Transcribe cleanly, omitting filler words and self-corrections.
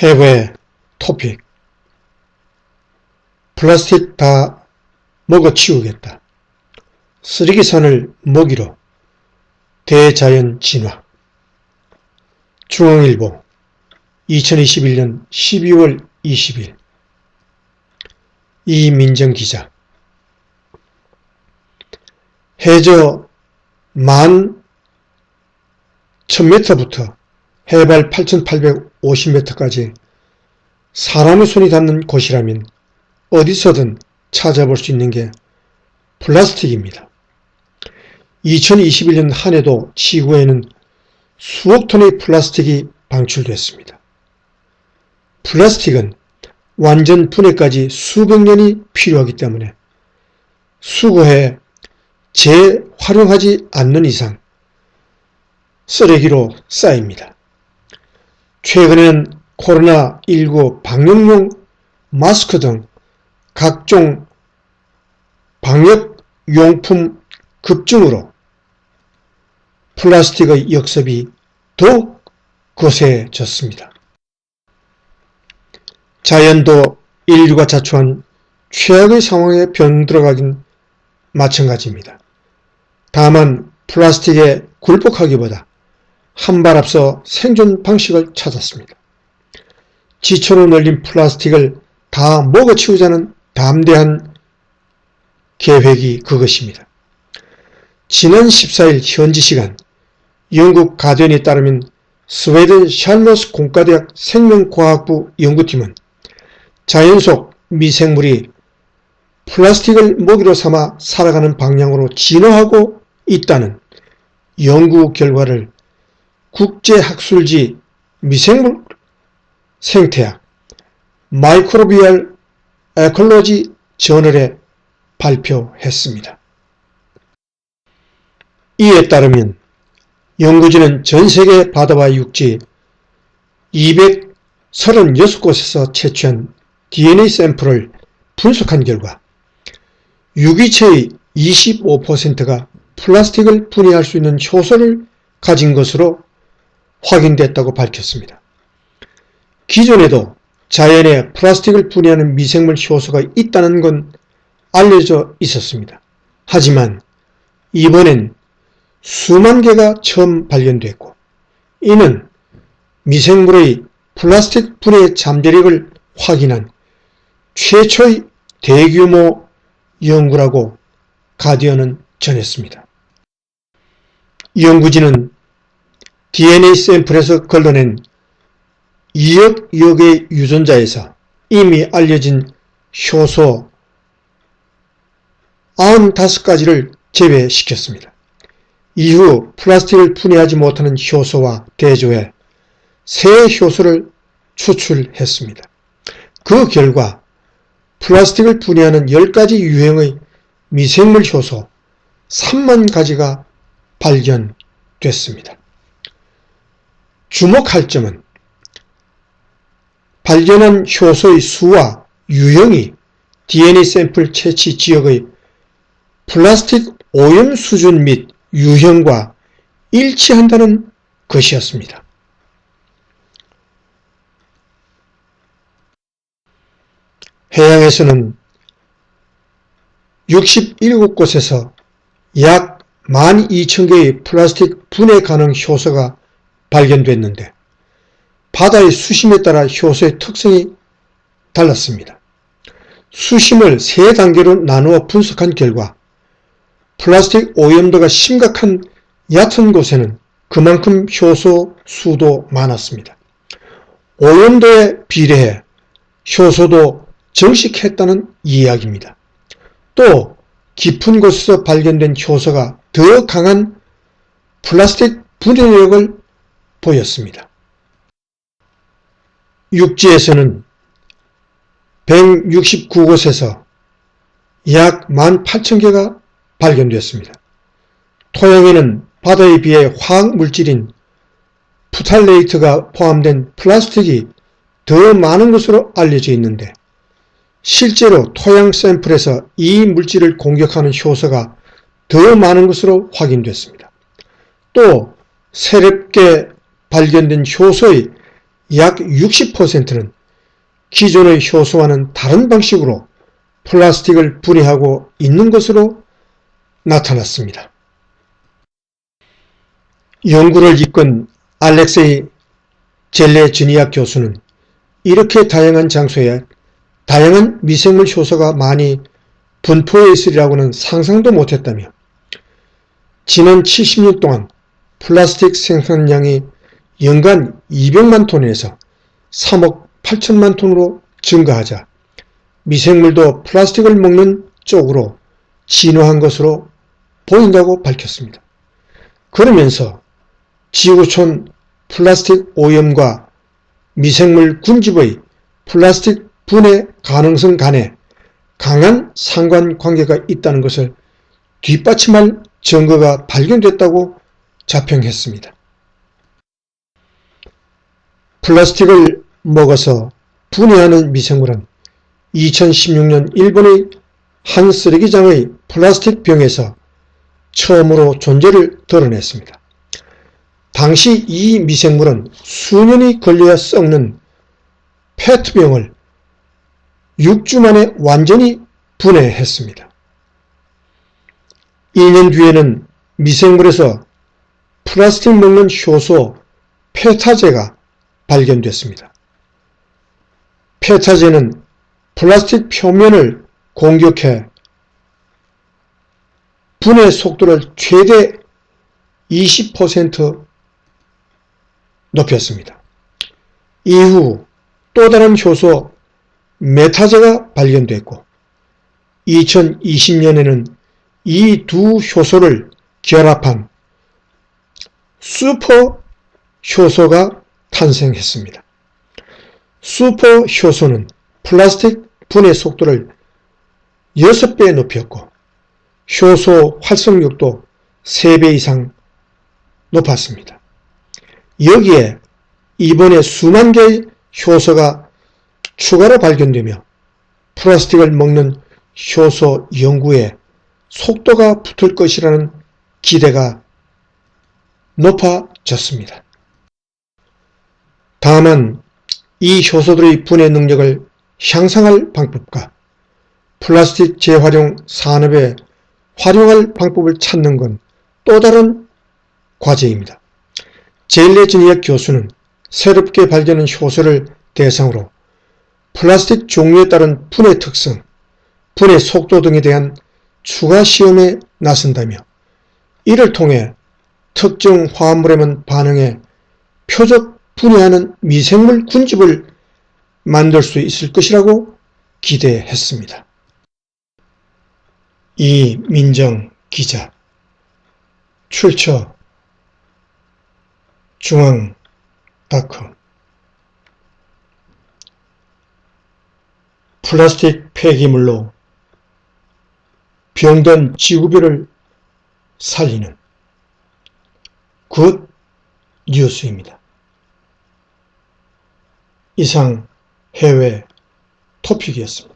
해외 토픽. 플라스틱 다 먹어치우겠다. 쓰레기산을 먹이로. 대자연 진화. 중앙일보 2021년 12월 20일. 이민정 기자. 해저 11,000m부터 해발 8,850m까지 사람의 손이 닿는 곳이라면 어디서든 찾아볼 수 있는 게 플라스틱입니다. 2021년 한 해도 지구에는 수억 톤의 플라스틱이 방출됐습니다. 플라스틱은 완전 분해까지 수백 년이 필요하기 때문에 수거해 재활용하지 않는 이상 쓰레기로 쌓입니다. 최근에는 코로나19 방역용 마스크 등 각종 방역용품 급증으로 플라스틱의 역습이 더욱 거세졌습니다. 자연도 인류가 자초한 최악의 상황에 병들어가긴 마찬가지입니다. 다만 플라스틱에 굴복하기보다 한 발 앞서 생존 방식을 찾았습니다. 지천으로 널린 플라스틱을 다 먹어치우자는 담대한 계획이 그것입니다. 지난 14일 현지 시간 영국 가디언에 따르면 스웨덴 샬머스 공과대학 생명과학부 연구팀은 자연 속 미생물이 플라스틱을 먹이로 삼아 살아가는 방향으로 진화하고 있다는 연구 결과를 국제학술지 미생물 생태학 마이크로비얼 에콜로지 저널에 발표했습니다. 이에 따르면 연구진은 전세계 바다와 육지 236곳에서 채취한 DNA 샘플을 분석한 결과 유기체의 25%가 플라스틱을 분해할 수 있는 효소를 가진 것으로 확인됐다고 밝혔습니다. 기존에도 자연에 플라스틱을 분해하는 미생물 효소가 있다는 건 알려져 있었습니다. 하지만 이번엔 수만 개가 처음 발견됐고 이는 미생물의 플라스틱 분해 잠재력을 확인한 최초의 대규모 연구라고 가디언은 전했습니다. 연구진은 DNA 샘플에서 걸러낸 2억 개의 유전자에서 이미 알려진 효소 95가지를 제외시켰습니다. 이후 플라스틱을 분해하지 못하는 효소와 대조해 새 효소를 추출했습니다. 그 결과 플라스틱을 분해하는 10가지 유형의 미생물 효소 3만 가지가 발견됐습니다. 주목할 점은 발견한 효소의 수와 유형이 DNA 샘플 채취 지역의 플라스틱 오염 수준 및 유형과 일치한다는 것이었습니다. 해양에서는 67곳에서 약 12,000개의 플라스틱 분해 가능 효소가 발견됐는데 바다의 수심에 따라 효소의 특성이 달랐습니다. 수심을 3단계로 나누어 분석한 결과 플라스틱 오염도가 심각한 얕은 곳에는 그만큼 효소 수도 많았습니다. 오염도에 비례해 효소도 정식했다는 이야기입니다. 또 깊은 곳에서 발견된 효소가 더 강한 플라스틱 분해력을 보였습니다. 육지에서는 169곳에서 약 18,000개가 발견되었습니다. 토양에는 바다에 비해 화학물질인 푸탈레이트가 포함된 플라스틱이 더 많은 것으로 알려져 있는데 실제로 토양 샘플에서 이 물질을 공격하는 효소가 더 많은 것으로 확인됐습니다. 또 새롭게 발견된 효소의 약 60%는 기존의 효소와는 다른 방식으로 플라스틱을 분해하고 있는 것으로 나타났습니다. 연구를 이끈 알렉세이 젤레즈니약 교수는 이렇게 다양한 장소에 다양한 미생물 효소가 많이 분포해 있으리라고는 상상도 못했다며 지난 70년 동안 플라스틱 생산량이 연간 200만 톤에서 3억 8천만 톤으로 증가하자 미생물도 플라스틱을 먹는 쪽으로 진화한 것으로 보인다고 밝혔습니다. 그러면서 지구촌 플라스틱 오염과 미생물 군집의 플라스틱 분해 가능성 간에 강한 상관관계가 있다는 것을 뒷받침할 증거가 발견됐다고 자평했습니다. 플라스틱을 먹어서 분해하는 미생물은 2016년 일본의 한 쓰레기장의 플라스틱 병에서 처음으로 존재를 드러냈습니다. 당시 이 미생물은 수년이 걸려야 썩는 페트병을 6주 만에 완전히 분해했습니다. 1년 뒤에는 미생물에서 플라스틱 먹는 효소 페타제가 발견됐습니다. 페타제는 플라스틱 표면을 공격해 분해 속도를 최대 20% 높였습니다. 이후 또 다른 효소 메타제가 발견됐고 2020년에는 이 두 효소를 결합한 슈퍼 효소가 탄생했습니다. 슈퍼 효소는 플라스틱 분해 속도를 6배 높였고 효소 활성력도 3배 이상 높았습니다. 여기에 이번에 수만 개의 효소가 추가로 발견되며 플라스틱을 먹는 효소 연구에 속도가 붙을 것이라는 기대가 높아졌습니다. 다만 이 효소들의 분해 능력을 향상할 방법과 플라스틱 재활용 산업에 활용할 방법을 찾는 건 또 다른 과제입니다. 젤레즈니약 교수는 새롭게 발견한 효소를 대상으로 플라스틱 종류에 따른 분해 특성, 분해 속도 등에 대한 추가 시험에 나선다며 이를 통해 특정 화합물에만 반응해 표적 분해하는 미생물 군집을 만들 수 있을 것이라고 기대했습니다. 이민정 기자, 출처 중앙닷컴. 플라스틱 폐기물로 병든 지구별을 살리는 굿 뉴스입니다. 이상 해외 토픽이었습니다.